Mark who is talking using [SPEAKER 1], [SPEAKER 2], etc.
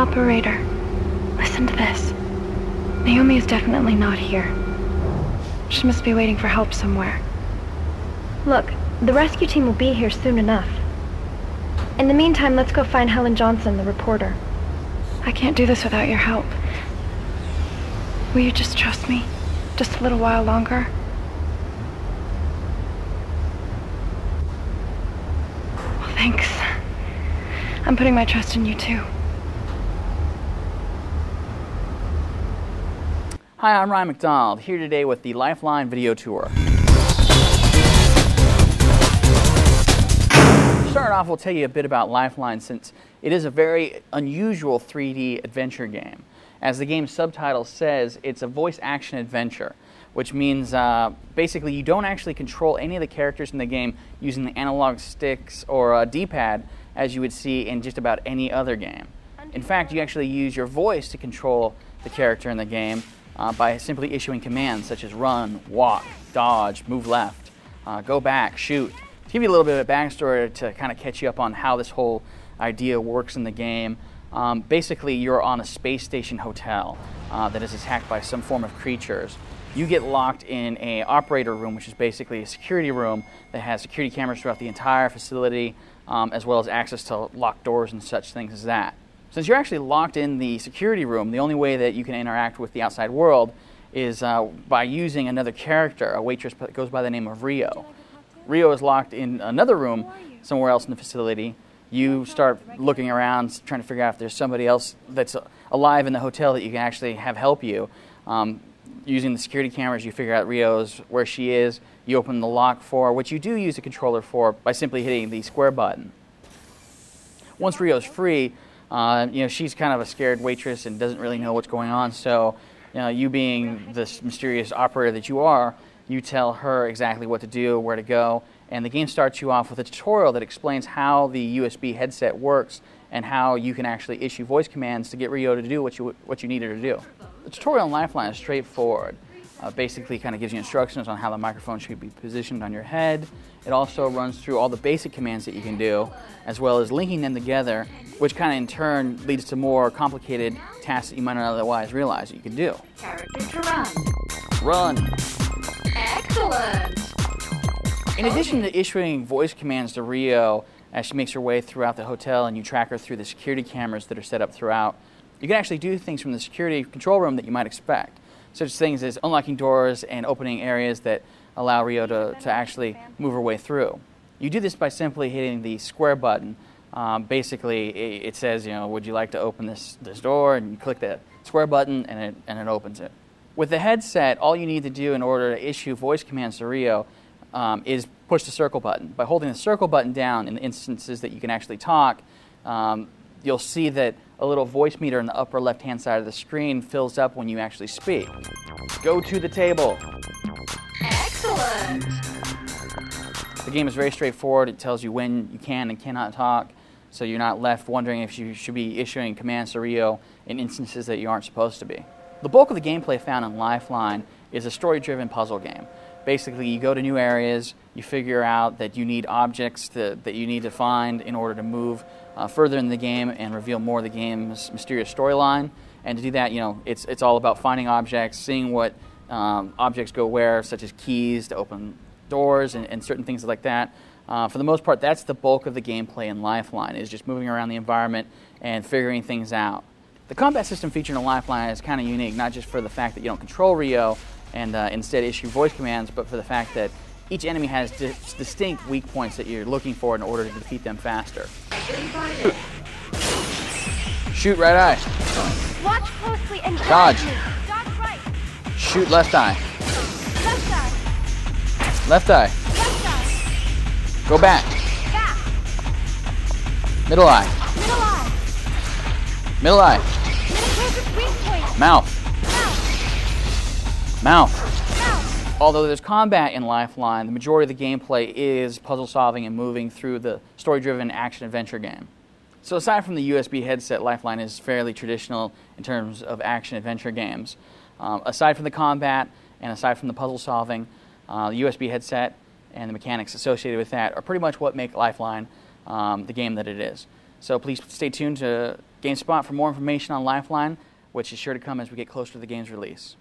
[SPEAKER 1] Operator, listen to this. Naomi is definitely not here. She must be waiting for help somewhere. Look, the rescue team will be here soon enough. In the meantime, let's go find Helen Johnson, the reporter. I can't do this without your help. Will you just trust me? Just a little while longer? Well, thanks. I'm putting my trust in you, too.
[SPEAKER 2] Hi, I'm MacDonald, here today with the LifeLine video tour. To start off, we'll tell you a bit about LifeLine since it is a very unusual 3D adventure game. As the game's subtitle says, it's a voice action adventure, which means basically you don't actually control any of the characters in the game using the analog sticks or a D-pad as you would see in just about any other game. In fact, you actually use your voice to control the character in the game by simply issuing commands such as run, walk, dodge, move left, go back, shoot. To give you a little bit of a backstory to kind of catch you up on how this whole idea works in the game, basically you're on a space station hotel that is attacked by some form of creatures. You get locked in an operator room, which is basically a security room that has security cameras throughout the entire facility, as well as access to locked doors and such things as that. Since you're actually locked in the security room, the only way that you can interact with the outside world is by using another character, a waitress that goes by the name of Rio. Rio is locked in another room somewhere else in the facility. You start looking around, trying to figure out if there's somebody else that's alive in the hotel that you can actually have help you. Using the security cameras, you figure out Rio's where she is. You open the lock for, which you do use a controller for, by simply hitting the square button. Once Rio's free, she's kind of a scared waitress and doesn't really know what's going on, so you being this mysterious operator that you are, you tell her exactly what to do, where to go, and the game starts you off with a tutorial that explains how the USB headset works and how you can actually issue voice commands to get Rio to do what you need her to do. The tutorial on LifeLine is straightforward. Basically kind of gives you instructions on how the microphone should be positioned on your head. It also runs through all the basic commands that you can do, as well as linking them together, which kind of in turn leads to more complicated tasks that you might not otherwise realize that you can do.
[SPEAKER 3] Character to run.
[SPEAKER 2] Run.
[SPEAKER 3] Excellent.
[SPEAKER 2] In addition to issuing voice commands to Rio as she makes her way throughout the hotel and you track her through the security cameras that are set up throughout, you can actually do things from the security control room that you might expect, such things as unlocking doors and opening areas that allow Rio to actually move her way through. You do this by simply hitting the square button. Basically, it says, would you like to open this door? And you click that square button and it opens it. With the headset, all you need to do in order to issue voice commands to Rio is push the circle button. By holding the circle button down in the instances that you can actually talk, you'll see that a little voice meter in the upper left-hand side of the screen fills up when you actually speak. Go to the table.
[SPEAKER 3] Excellent.
[SPEAKER 2] The game is very straightforward. It tells you when you can and cannot talk, so you're not left wondering if you should be issuing commands to Rio in instances that you aren't supposed to be. The bulk of the gameplay found in LifeLine is a story-driven puzzle game. Basically, you go to new areas, you figure out that you need objects that you need to find in order to move further in the game and reveal more of the game's mysterious storyline. And to do that, it's all about finding objects, seeing what objects go where, such as keys to open doors and certain things like that. For the most part, that's the bulk of the gameplay in LifeLine, is just moving around the environment and figuring things out. The combat system featured in LifeLine is kind of unique, not just for the fact that you don't control Rio and instead issue voice commands, but for the fact that each enemy has distinct weak points that you're looking for in order to defeat them faster. Shoot right eye.
[SPEAKER 1] Watch closely and
[SPEAKER 2] Dodge.
[SPEAKER 1] Dodge right.
[SPEAKER 2] Shoot left eye.
[SPEAKER 1] Left eye.
[SPEAKER 2] Left eye.
[SPEAKER 1] Left eye.
[SPEAKER 2] Go back.
[SPEAKER 1] Back.
[SPEAKER 2] Middle eye.
[SPEAKER 1] Middle eye.
[SPEAKER 2] Middle eye.
[SPEAKER 1] Where's the weak point?
[SPEAKER 2] Mouth.
[SPEAKER 1] Mouth.
[SPEAKER 2] Mouth.
[SPEAKER 1] Mouth.
[SPEAKER 2] Although there's combat in LifeLine, the majority of the gameplay is puzzle solving and moving through the story-driven action-adventure game. So aside from the USB headset, LifeLine is fairly traditional in terms of action-adventure games. Aside from the combat and aside from the puzzle solving, the USB headset and the mechanics associated with that are pretty much what make LifeLine the game that it is. So please stay tuned to GameSpot for more information on LifeLine, which is sure to come as we get closer to the game's release.